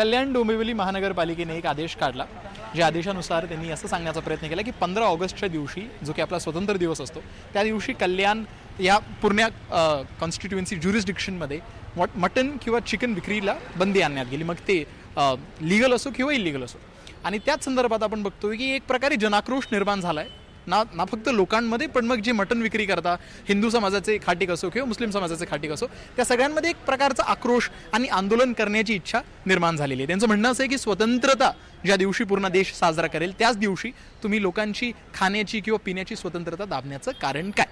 कल्याण डोंबिवली महानगरपालिकेने एक आदेश काढला, ज्या आदेशानुसार त्यांनी असं सांगण्याचा प्रयत्न केला की 15 ऑगस्टच्या दिवशी, जो की आपला स्वतंत्र दिवस असतो, त्या दिवशी कल्याण या पूर्ण कॉन्स्टिट्युएन्सी ज्युरिस्डिक्शनमध्ये मटन किंवा चिकन विक्रीला बंदी आणण्यात गेली, मग ते लीगल असो किंवा इलिगल असो. आणि त्याच संदर्भात आपण बघतोय की एक प्रकारे जनाक्रोश निर्माण झाला आहे, ना फक्त लोकांमध्ये, पण मग जे मटन विक्री करता हिंदू समाजाचे खाटीक असो किंवा मुस्लिम समाजाचे खाटीक असो, त्या सगळ्यांमध्ये एक प्रकारचा आक्रोश आणि आंदोलन करण्याची इच्छा निर्माण झालेली आहे. त्यांचं म्हणणं असं आहे की स्वतंत्रता ज्या दिवशी पूर्ण देश साजरा करेल, त्याच दिवशी तुम्ही लोकांची खाण्याची किंवा पिण्याची स्वतंत्रता दाबण्याचं कारण काय.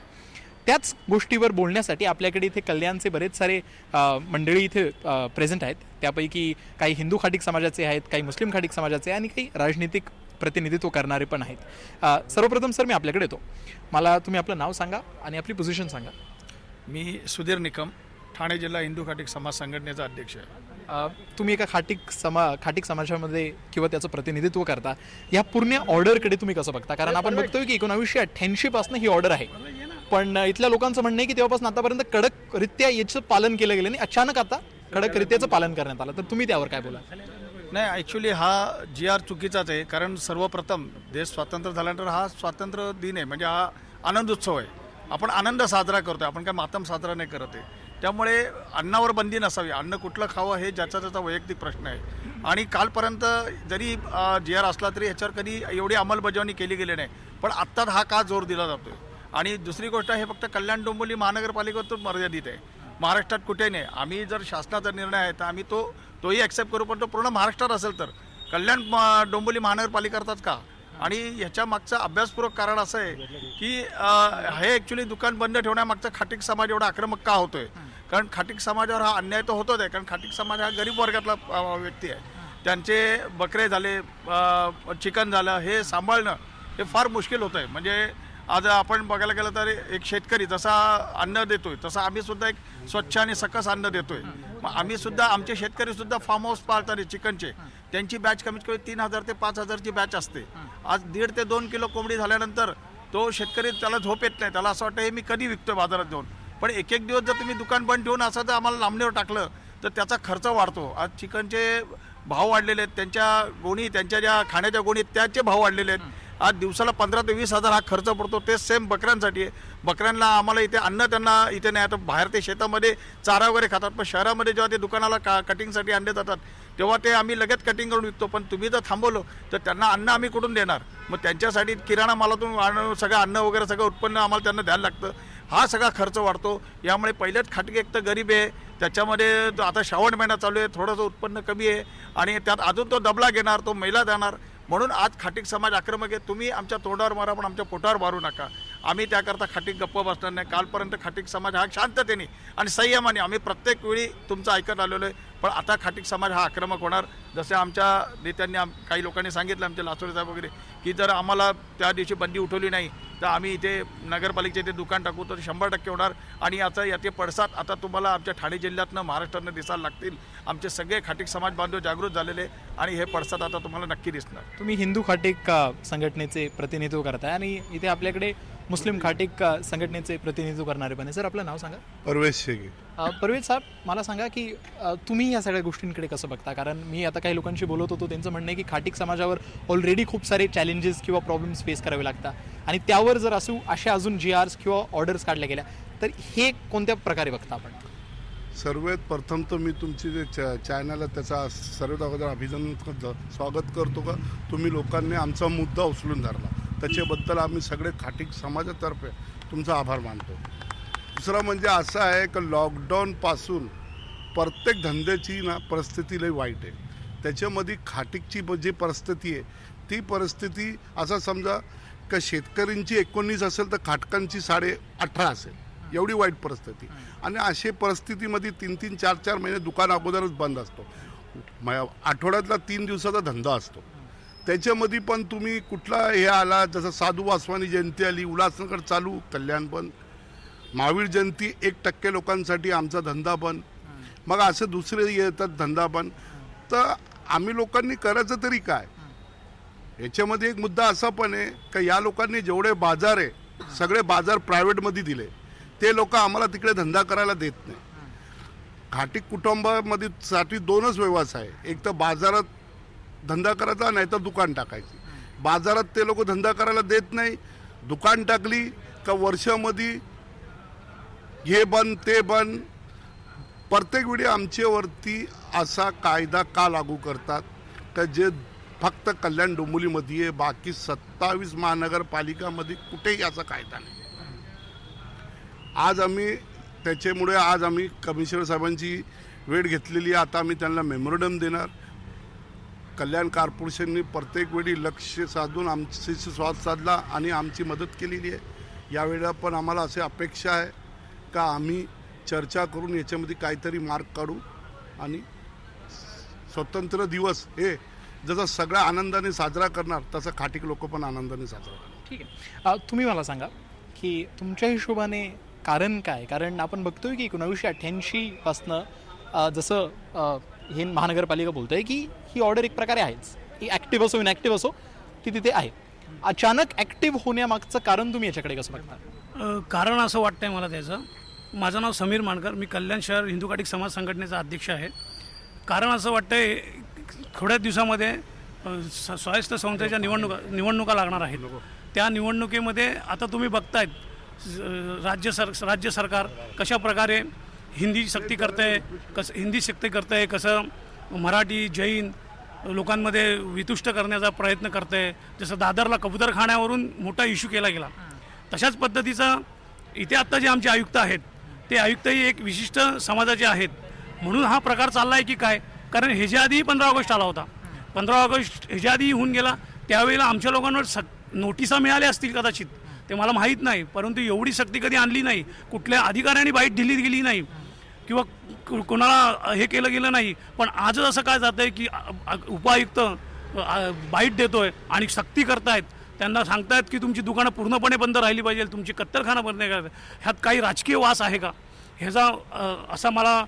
त्याच गोष्टीवर बोलण्यासाठी आपल्याकडे इथे कल्याणचे बरेच सारे मंडळी इथे प्रेझेंट आहेत. त्यापैकी काही हिंदू खाटीक समाजाचे आहेत, काही मुस्लिम खाटीक समाजाचे आणि काही राजनीतिक प्रतिनिधित्व करणारे पण आहेत. सर्वप्रथम सर, मी आपल्याकडे येतो. मला तुम्ही आपलं नाव सांगा आणि आपली पोझिशन सांगा. मी सुधीर निकम, ठाणे जिल्हा हिंदू खाटीक समाज संघटनेचा अध्यक्ष आहे. तुम्ही एका खाटीक समाजामध्ये किंवा त्याचं प्रतिनिधित्व करता. या पूर्ण ऑर्डरकडे तुम्ही कसं बघता? कारण आपण बघतोय की 1988 पासून ही ऑर्डर आहे, पण इथल्या लोकांचं म्हणणं आहे की तेव्हापासून आतापर्यंत कडकरित्या याचं पालन केलं गेलं नाही, अचानक आता कडकरित्याचं पालन करण्यात आलं. तर तुम्ही त्यावर काय बोला? नाही, ॲक्च्युली हा GR चुकीचाच आहे. कारण सर्वप्रथम देश स्वातंत्र्य झाल्यानंतर हा स्वातंत्र्य दिन आहे, म्हणजे हा आनंद उत्सव आहे. आपण आनंद साजरा करतो, आपण काय मातम साजरा नाही करत आहे. त्यामुळे अन्नावर बंदी नसावी. अन्न कुठलं खावं हे ज्याचा त्याचा वैयक्तिक प्रश्न आहे. आणि कालपर्यंत जरी GR असला तरी ह्याच्यावर कधी एवढी अंमलबजावणी केली गेली नाही, पण आत्ताच हा का जोर दिला जातोय. आणि दुसरी गोष्ट, हे फक्त कल्याण डोंबिवली महानगरपालिकेवर मर्यादित आहे, महाराष्ट्रात कुठे नाही. आम्ही जर शासनाचा निर्णय आहे तर आम्ही तोही ॲक्सेप्ट करू, पण तो पूर्ण महाराष्ट्रात असेल तर कल्याण डोंबिवली महानगरपालिकेतच का. आणि ह्याच्या मागचं अभ्यासपूर्वक कारण असं आहे की हे ॲक्च्युली दुकान बंद ठेवण्यामागचा खाटीक समाज एवढा आक्रमक का होतोय. कारण खाटीक समाजावर हा अन्याय तर होतोच आहे, कारण खाटीक समाज हा गरीब वर्गातला व्यक्ती आहे. त्यांचे बकरे झाले, चिकन झालं, हे सांभाळणं हे फार मुश्किल होतं आहे. म्हणजे आज आपण बघायला गेलं तर एक शेतकरी जसा अन्न देतोय तसा आम्ही सुद्धा एक स्वच्छ आणि सकस अन्न देतोय. मग आम्ही सुद्धा, आमचे शेतकरी सुद्धा फार्म हाऊस पाळतात चिकनचे. त्यांची बॅच कमीत कमी 3000 ते 5000ची बॅच असते. आज 1.5 ते 2 किलो कोंबडी झाल्यानंतर तो शेतकरी, त्याला झोप येत नाही, त्याला असं वाटतं हे मी कधी विकतोय बाजारात जाऊन. पण एक दिवस जर तुम्ही दुकान बंद ठेवून असं जर आम्हाला लांबणीवर टाकलं तर त्याचा खर्च वाढतो. आज चिकनचे भाव वाढलेले आहेत, त्यांच्या गोणी, त्यांच्या ज्या खाण्याच्या गोणी त्याचे भाव वाढलेले आहेत. आज दिवसाला 15 ते 20 हजार हा खर्च पडतो. ते सेम बकऱ्यांसाठी आहे. बकऱ्यांना आम्हाला इथे अन्न त्यांना इथे नाही. आता बाहेर ते शेतामध्ये चारा वगैरे खातात, पण शहरामध्ये जेव्हा ते दुकानाला कटिंगसाठी अंडे जातात तेव्हा ते आम्ही लगेच कटिंग करून विकतो. पण तुम्ही जर थांबवलं तर त्यांना अन्न आम्ही कुठून देणार. मग त्यांच्यासाठी किराणा मालातून सगळं अन्न वगैरे सगळं उत्पन्न आम्हाला त्यांना द्यायला लागतं. हा सगळा खर्च वाढतो. यामुळे पहिलेच खाटीक एक तर गरीब आहे, त्याच्यामध्ये आता श्रावण महिना चालू आहे, थोडंसं उत्पन्न कमी आहे आणि त्यात अजून तो दबला घेणार, तो मैला देणार. म्हणून आज खाटीक समाज आक्रमक आहे. तुम्ही आमच्या तोंडावर मारा पण आमच्या पोटावर मारू नका. आम्ही त्याकरता खाटीक गप्प बसणार नाही. कालपर्यंत खाटीक समाज हा शांततेने आणि संयमाने आम्ही प्रत्येक वेळी तुमचं ऐकत आलेलो आहे, पण आता खाटीक समाज हा आक्रमक होणार. जसे आमच्या नेत्यांनी, काही लोकांनी सांगितलं, आमचे लासोरे साहेब वगैरे, की जर आम्हाला त्या दिवशी बंदी उठवली नाही तर आम्ही इथे नगरपालिकेचे इथे दुकान टाकू, तर 100% होणार. आणि याचे पडसाद आता तुम्हाला आमच्या ठाणे जिल्ह्यातनं, महाराष्ट्रातनं दिसायला लागतील. आमचे सगळे खाटीक समाज बांधव जागृत झालेले आणि हे पडसाद आता तुम्हाला नक्की दिसणार. तुम्ही हिंदू खाटीक संघटनेचे प्रतिनिधित्व करताय आणि इथे आपल्याकडे मुस्लिम खाटीक संघटनेचे प्रतिनिधित्व करणारे पण आहे. सर, आपलं नाव सांगा. परवेश शेगे. परवेश साहेब, मला सांगा की तुम्ही या सगळ्या गोष्टींकडे कसं बघता? कारण मी आता काही लोकांशी बोलत होतो, त्यांचं म्हणणं आहे की खाटीक समाजावर ऑलरेडी खूप सारे चॅलेंजेस किंवा प्रॉब्लेम्स फेस करावे लागतात आणि त्यावर जर अशा अजून GRs किंवा ऑर्डर्स काढल्या गेल्या तर हे कोणत्या प्रकारे बघता आपण? सर्वात प्रथम तर मी तुमची जे चॅनल आहे त्याचा सर्वात अगोदर अभिनंदन करतो, स्वागत करतो का तुम्ही लोकांनी आमचा मुद्दा उचलून धरला. त्याच्याबद्दल आम्ही सगळे खाटीक समाजातर्फे तुमचा आभार मानतो. दुसरं म्हणजे असं आहे की लॉकडाऊनपासून प्रत्येक धंद्याची परिस्थिती लई वाईट आहे. त्याच्यामध्ये खाटीकची जी परिस्थिती आहे ती परिस्थिती असं समजा का शेतकऱ्यांची 19 असेल तर खाटकांची 18.5 असेल, एवढी वाईट परिस्थिती. आणि अशा परिस्थितीमध्ये 3-3, 4-4 महिने दुकान अगोदरच बंद असतो. आठवड्यातला 3 दिवसाचा धंदा असतो. त्याच्यामध्ये पण तुम्ही कुठला हे आला, जसं साधू वासवानी जयंती आली, उल्हासनगर चालू, कल्याण बंद, महावीर जयंती 1% लोकांसाठी आमचा धंदा बंद, मग असं दुसरे येतात धंदा बंद. तर आम्ही लोकांनी करायचं तरी काय? याच्यामध्ये एक मुद्दा असा पण आहे का या लोकांनी जेवढे बाजार आहे सगळे बाजार प्रायव्हेटमध्ये दिले, ते लोक आम्हाला तिकडे धंदा करायला देत नाही. घाटी कुटुंबामध्ये साठी दोनच व्यवसाय, एक तर बाजारात धंदा करायचा नाही तर दुकान टाकायची. बाजारात ते लोक धंदा करायला देत नाही, दुकान टाकली का वर्षामध्ये हे बंद ते बंद. प्रत्येक वेळी आमच्यावरती असा कायदा का लागू करतात का जे फक्त कल्याण डोंबिवलीमध्ये आहे, बाकी 27 महानगरपालिकामध्ये कुठेही असा कायदा नाही. त्याच्यामुळे आज आम्ही कमिशनर साहेबांची वेळ घेतलेली आहे. आता आम्ही त्यांना मेमोरंडम देणार. कल्याण कॉर्पोरेशनने प्रत्येक वेळी लक्ष साधून आमच्याशी संवाद साधला आणि आमची मदत केलेली आहे. यावेळेला पण आम्हाला अशी अपेक्षा आहे का आम्ही चर्चा करून याच्यामध्ये काहीतरी मार्ग काढू आणि स्वतंत्र दिवस हे जसं सगळ्या आनंदाने साजरा करणार तसं खाटीक लोक पण आनंदाने साजरा करणार. ठीक आहे. तुम्ही मला सांगा की तुमच्या हिशोबाने कारण काय? कारण आपण बघतोय की 1988 पासनं जसं हे महानगरपालिका बोलतोय की ही ऑर्डर एक प्रकारे आहेच, ही ॲक्टिव्ह असो इनॅक्टिव्ह असो ती तिथे आहे. अचानक ॲक्टिव्ह होण्यामागचं कारण तुम्ही याच्याकडे कसं बघता? कारण असं वाटतंय मला त्याचं. माझं नाव समीर मानकर, मी कल्याण शहर हिंदू काटिक समाज संघटनेचा अध्यक्ष आहे. कारण असं वाटतंय थोड्याच दिवसामध्ये स्वायत्त संस्थेच्या निवडणुका लागणार आहेत. त्या निवडणुकीमध्ये आता तुम्ही बघतायत राज्य सरकार कशा प्रकारे हिंदी सक्ती करतंय, कसं मराठी जैन लोकांमध्ये वितुष्ट करण्याचा प्रयत्न करतंय. जसं दादरला कबूतरखान्यावरून मोठा इश्यू केला गेला, तशाच पद्धतीचा इथे आत्ता जे आमचे आयुक्त आहेत ते आयुक्तही एक विशिष्ट समाजाचे आहेत म्हणून हा प्रकार चालला आहे की काय? कारण ह्याच्या आधी 15 ऑगस्ट आला होता. 15 ऑगस्ट ह्याच्या आधी होऊन गेला, त्यावेळेला आमच्या लोकांवर नोटिसा मिळाल्या असतील कदाचित, ते मला माहीत नाही. परंतु एवढी सक्ती कधी आणली नाही, कुठल्या अधिकाऱ्यांनी बाईट दिली गेली नाही किंवा कोणाला हे केलं गेलं नाही. पण आजच असं काय जातं आहे की उपायुक्त बाईट देतोय आणि सक्ती करतायत. त्यांना सांगतायत की तुमची दुकानं पूर्णपणे बंद राहिली पाहिजे, तुमची कत्तलखाना बंद करायचं. ह्यात काही राजकीय वास आहे का ह्याचा असा मला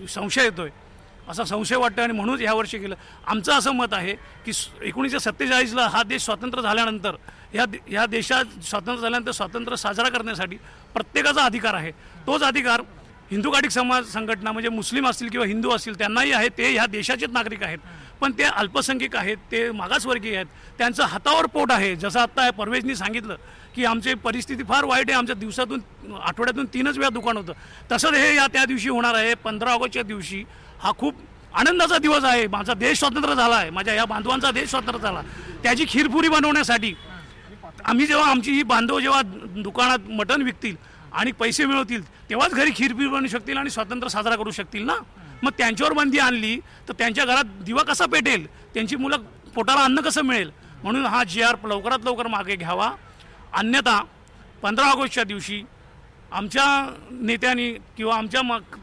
संशय येतोय, असा संशय वाटतो. आणि म्हणूनच ह्यावर्षी केलं. आमचं असं मत आहे की 1947ला हा देश स्वतंत्र झाल्यानंतर ह्या देशात स्वातंत्र्य झाल्यानंतर स्वातंत्र्य साजरा करण्यासाठी प्रत्येकाचा अधिकार आहे. तोच अधिकार हिंदू काटिक समाज संघटना म्हणजे मुस्लिम असतील किंवा हिंदू असतील त्यांनाही आहे. ते ह्या देशाचेच नागरिक आहेत, पण ते अल्पसंख्यक आहेत, ते मागासवर्गीय आहेत, त्यांचं हातावर पोट आहे. जसं आत्ता परवेजनी सांगितलं की आमची परिस्थिती फार वाईट आहे, आमच्या आठवड्यातून 3च वेळा दुकान होतं. तसंच हे त्या दिवशी होणार आहे. 15 ऑगस्टच्या दिवशी हा खूप आनंदाचा दिवस आहे. माझा देश स्वतंत्र झाला आहे, माझ्या या बांधवांचा देश स्वतंत्र झाला. त्याची खीरपुरी बनवण्यासाठी आमची ही बांधव जेव्हा दुकानात मटण विकतील आणि पैसे मिळवतील तेव्हाच घरी खीरपुरी बनवू शकतील आणि स्वातंत्र्य साजरा करू शकतील ना. मग त्यांच्यावर बंदी आणली तर त्यांच्या घरात दिवा कसा पेटेल, त्यांची मुलं पोटाला अन्न कसं मिळेल? म्हणून हा GR लवकरात लवकर मागे घ्यावा. अन्यथा 15 ऑगस्टच्या दिवशी आमच्या नेत्यांनी किंवा आमच्या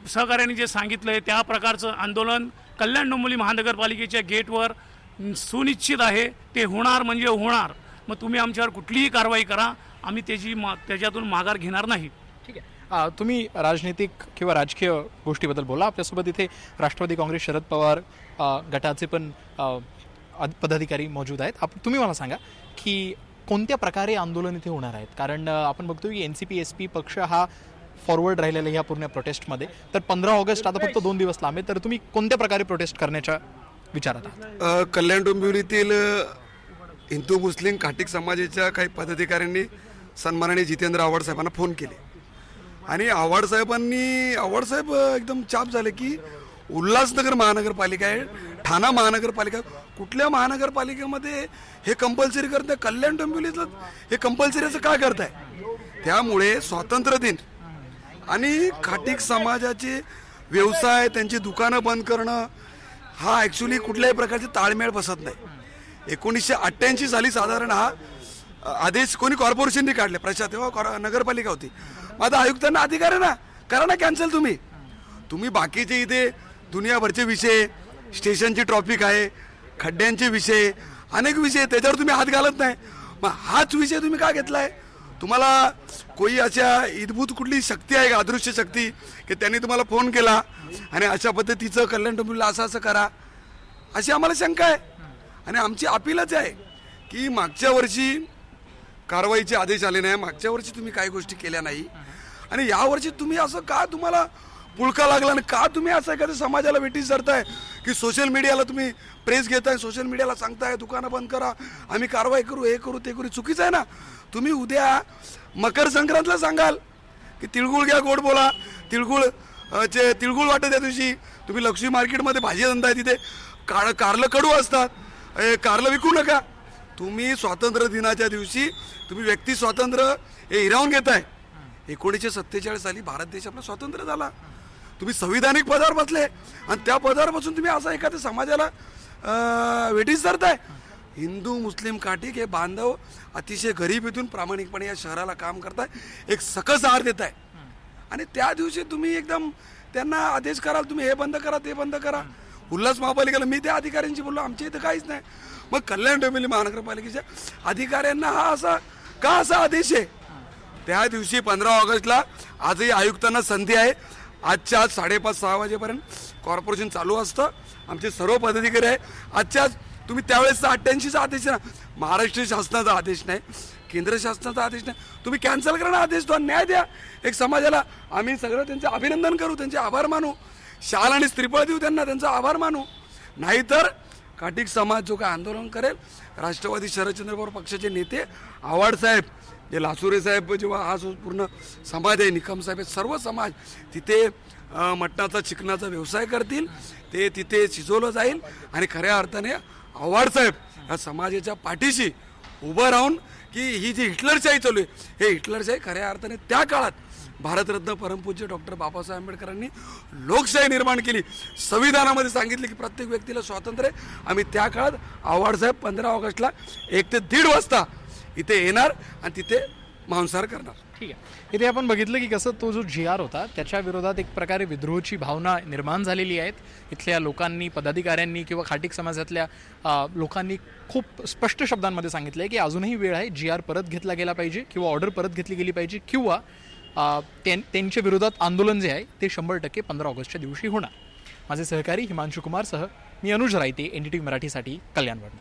सहकाऱ्यांनी जे सांगितलं आहे त्या प्रकारचं आंदोलन कल्याण डोंबिवली महानगरपालिकेच्या गेटवर सुनिश्चित आहे. ते होणार म्हणजे होणार. मग तुम्ही आमच्यावर कुठलीही कारवाई करा, आम्ही त्याच्यातून माघार घेणार नाही. ठीक आहे. तुम्ही राजनीतिक किंवा राजकीय गोष्टीबद्दल बोला. आपल्यासोबत इथे राष्ट्रवादी काँग्रेस शरद पवार गटाचे पण पदाधिकारी मौजूद आहेत. तुम्ही मला सांगा की कोणत्या प्रकारे आंदोलन इथे होणार आहेत? कारण आपण बघतो की NCP SP पक्ष हा फॉरवर्ड राहिलेला ह्या पूर्ण प्रोटेस्टमध्ये. तर 15 ऑगस्ट आता फक्त 2 दिवस लांब आहे, तर तुम्ही कोणत्या प्रकारे प्रोटेस्ट करण्याच्या विचारात आहात? कल्याण डोंबिवलीतील हिंदू मुस्लिम घाटिक समाजाच्या काही पदाधिकाऱ्यांनी सन्माननीय जितेंद्र आव्हाड साहेबांना फोन केले आणि आव्हाड साहेब एकदम चाप झाले की उल्हासनगर महानगरपालिका आहे, ठाणा महानगरपालिका, कुठल्या महानगरपालिकेमध्ये हे कंपल्सरी करताय, कल्याण डोंबिवलीतलं हे कंपल्सरीचं काय करताय? त्यामुळे स्वातंत्र्य दिन आणि घाटिक समाजाचे व्यवसाय त्यांची दुकानं बंद करणं हा ॲक्च्युली कुठल्याही प्रकारचे ताळमेळ बसत नाही. 1988 साली साधारण हा आदेश कोणी कॉर्पोरेशनने काढले, तेव्हा नगरपालिका होती. माझा आयुक्तांना अधिकार आहे ना, करा ना कॅन्सल. तुम्ही बाकीचे इथे दुनियाभरचे विषय, स्टेशनची ट्रॉफिक आहे, खड्ड्यांचे विषय, अनेक विषय, त्याच्यावर तुम्ही हात घालत नाही. मग हाच विषय तुम्ही का घेतलाय? तुम्हाला कोणी अशा इद्भूत कुठली शक्ती आहे का, अदृश्य शक्ती, की त्यांनी तुम्हाला फोन केला आणि अशा पद्धतीचं कल्याण डोंबिवलीला असं करा, अशी आम्हाला शंका आहे. आणि आमची अपीलच आहे की मागच्या वर्षी कारवाईचे आदेश आले नाही, मागच्या वर्षी तुम्ही काही गोष्टी केल्या नाही आणि यावर्षी तुम्ही असं का, तुम्हाला पुळका लागला आणि का तुम्ही असं एखाद्या समाजाला वेटीस धरताय की सोशल मीडियाला तुम्ही प्रेस घेताय, सोशल मीडियाला सांगताय दुकानं बंद करा, आम्ही कारवाई करू, हे करू ते करू. चुकीचं आहे ना. तुम्ही उद्या मकर संक्रांतला सांगाल की तिळगुळ घ्या, गोड बोला, तिळगुळ वाटत त्या दिवशी तुम्ही लक्ष्मी मार्केटमध्ये भाजी धंदा आहे, तिथे कारलं कडू असतात, कारलं विकू नका. तुम्ही स्वातंत्र्य दिनाच्या दिवशी तुम्ही व्यक्ती स्वातंत्र्य हे हिरावून घेताय. 1947 साली भारत देश आपला स्वतंत्र झाला. तुम्ही संविधानिक पदावर बसले आणि त्या पदावर बसून तुम्ही असा एखाद्या समाजाला वेटीस धरताय. हिंदू मुस्लिम काटिक हे बांधव अतिशय गरिबीतून प्रामाणिकपणे या शहराला काम करताय, एक सकस आहार देताय आणि त्या दिवशी तुम्ही एकदम त्यांना आदेश कराल तुम्ही हे बंद करा ते बंद करा. उल्हास महापालिकेला मी त्या अधिकाऱ्यांशी बोललो, आमच्या इथं काहीच नाही. मग कल्याण डोंबिवली महानगरपालिकेच्या अधिकाऱ्यांना हा असा आदेश आहे. त्या दिवशी 15 ऑगस्टला आजही आयुक्तांना संधी आहे. आजच्या आज 5:30-6 वाजेपर्यंत कॉर्पोरेशन चालू असतं. आमचे सर्व पदाधिकारी आहे. आजच्या आज तुम्ही त्यावेळेसचा 88चा आदेश ना, महाराष्ट्र शासनाचा आदेश नाही, केंद्र शासनाचा आदेश नाही, तुम्ही कॅन्सल करा ना आदेश, तो न्याय द्या एक समाजाला. आम्ही सगळं त्यांचं अभिनंदन करू, त्यांचे आभार मानू, शाल आणि श्रीफळ देऊ त्यांना, त्यांचा आभार मानू. नाहीतर काटिक समाज जो काय आंदोलन करेल, राष्ट्रवादी शरदचंद्र पवार पक्षाचे नेते आव्हाड साहेब, जे लासुरे साहेब, जेव्हा हा जो पूर्ण समाज आहे, निकम साहेब, सर्व समाज तिथे मटणाचा चिकनाचा व्यवसाय करतील. ते तिथे शिजवलं जाईल आणि खऱ्या अर्थाने आव्हाड साहेब या समाजाच्या पाठीशी उभं राहून की ही जी हिटलरशाही चालू आहे, हे हिटलरशाही खऱ्या अर्थाने त्या काळात भारतरत्न परमपूज्य डॉक्टर बाबासाहेब आंबेडकरांनी लोकशाही निर्माण केली, संविधानामध्ये सांगितले की प्रत्येक व्यक्तीला स्वातंत्र्य आहे. आम्ही त्या काळात आव्हाड साहेब 15 ऑगस्टला 1 ते 1:30 वाजता इथे येणार आणि तिथे मांसाहार करणार. ठीक आहे. इथे आपण बघितलं की कसं तो जो GR होता त्याच्या विरोधात एक प्रकारे विद्रोहाची भावना निर्माण झालेली आहेत. इथल्या लोकांनी, पदाधिकाऱ्यांनी किंवा खाटीक समाजातल्या लोकांनी खूप स्पष्ट शब्दांमध्ये सांगितलं आहे की अजूनही वेळ आहे, GR परत घेतला गेला पाहिजे किंवा ऑर्डर परत घेतली गेली पाहिजे किंवा त्यांच्या विरोधात आंदोलन जे आहे ते 100% 15 ऑगस्टच्या दिवशी होणार. माझे सहकारी हिमांशु कुमारसह मी अनुज रायते, NDTV मराठीसाठी कल्याणवरून.